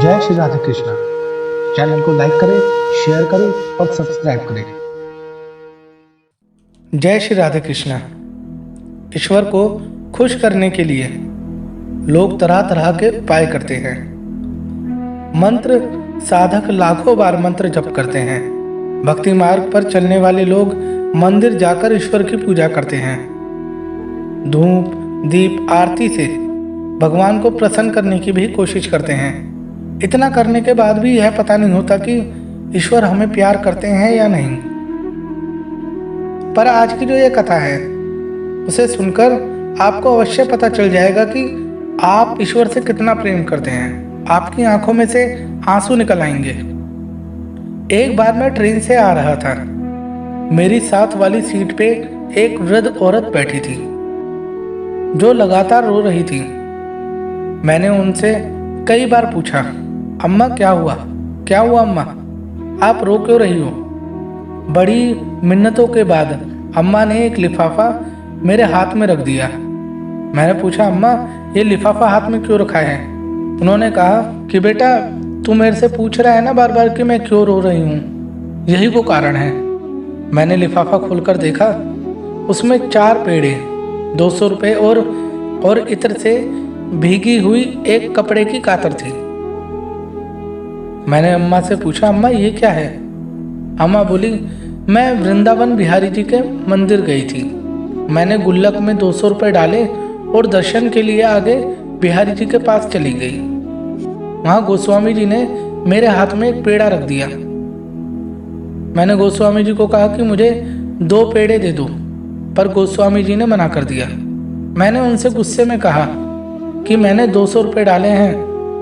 जय श्री राधे कृष्णा। चैनल को लाइक करें, शेयर करें और सब्सक्राइब करें। जय श्री राधे कृष्णा। ईश्वर को खुश करने के लिए लोग तरह तरह के उपाय करते हैं। मंत्र साधक लाखों बार मंत्र जप करते हैं। भक्ति मार्ग पर चलने वाले लोग मंदिर जाकर ईश्वर की पूजा करते हैं। धूप दीप आरती से भगवान को प्रसन्न करने की भी कोशिश करते हैं। इतना करने के बाद भी यह पता नहीं होता कि ईश्वर हमें प्यार करते हैं या नहीं। पर आज की जो ये कथा है उसे सुनकर आपको अवश्य पता चल जाएगा कि आप ईश्वर से कितना प्रेम करते हैं। आपकी आंखों में से आंसू निकल आएंगे। एक बार मैं ट्रेन से आ रहा था। मेरी साथ वाली सीट पे एक वृद्ध औरत बैठी थी जो लगातार रो रही थी। मैंने उनसे कई बार पूछा, अम्मा क्या हुआ अम्मा, आप रो क्यों रही हो? बड़ी मिन्नतों के बाद अम्मा ने एक लिफाफा मेरे हाथ में रख दिया। मैंने पूछा, अम्मा ये लिफाफा हाथ में क्यों रखा है? उन्होंने कहा कि बेटा तू मेरे से पूछ रहा है ना बार बार कि मैं क्यों रो रही हूँ, यही वो कारण है। मैंने लिफाफा खोलकर देखा, उसमें 4 पेड़े, 200 रुपये और इत्र से भीगी हुई एक कपड़े की कातर थी। मैंने अम्मा से पूछा, अम्मा ये क्या है? अम्मा बोली, मैं वृंदावन बिहारी जी के मंदिर गई थी। मैंने गुल्लक में 200 रुपये डाले और दर्शन के लिए आगे बिहारी जी के पास चली गई। वहाँ गोस्वामी जी ने मेरे हाथ में एक पेड़ा रख दिया। मैंने गोस्वामी जी को कहा कि मुझे 2 पेड़े दे दो, पर गोस्वामी जी ने मना कर दिया। मैंने उनसे गुस्से में कहा कि मैंने 200 रुपये डाले हैं,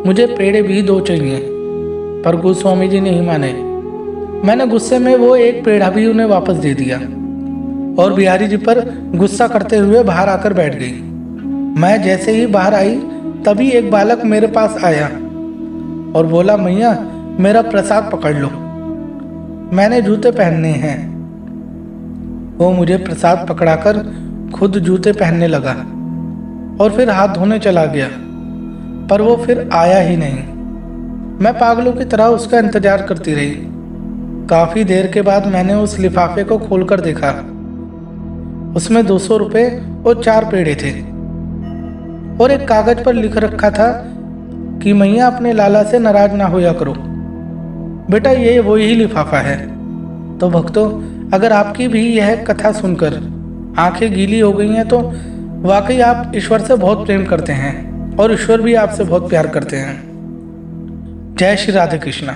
मुझे पेड़े भी 2 चाहिए, पर गोस्वामी जी नहीं माने। मैंने गुस्से में वो एक पेड़ा भी उन्हें वापस दे दिया और बिहारी जी पर गुस्सा करते हुए बाहर आकर बैठ गई। मैं जैसे ही बाहर आई तभी एक बालक मेरे पास आया और बोला, मैया मेरा प्रसाद पकड़ लो, मैंने जूते पहनने हैं। वो मुझे प्रसाद पकड़ाकर खुद जूते पहनने लगा और फिर हाथ धोने चला गया, पर वो फिर आया ही नहीं। मैं पागलों की तरह उसका इंतजार करती रही। काफी देर के बाद मैंने उस लिफाफे को खोलकर देखा। उसमें 200 रुपये और 4 पेड़े थे और एक कागज पर लिख रखा था कि मैया अपने लाला से नाराज ना होया करो। बेटा ये वही लिफाफा है। तो भक्तों, अगर आपकी भी यह कथा सुनकर आंखें गीली हो गई हैं तो वाकई आप ईश्वर से बहुत प्रेम करते हैं और ईश्वर भी आपसे बहुत प्यार करते हैं। जय श्री राधे कृष्णा।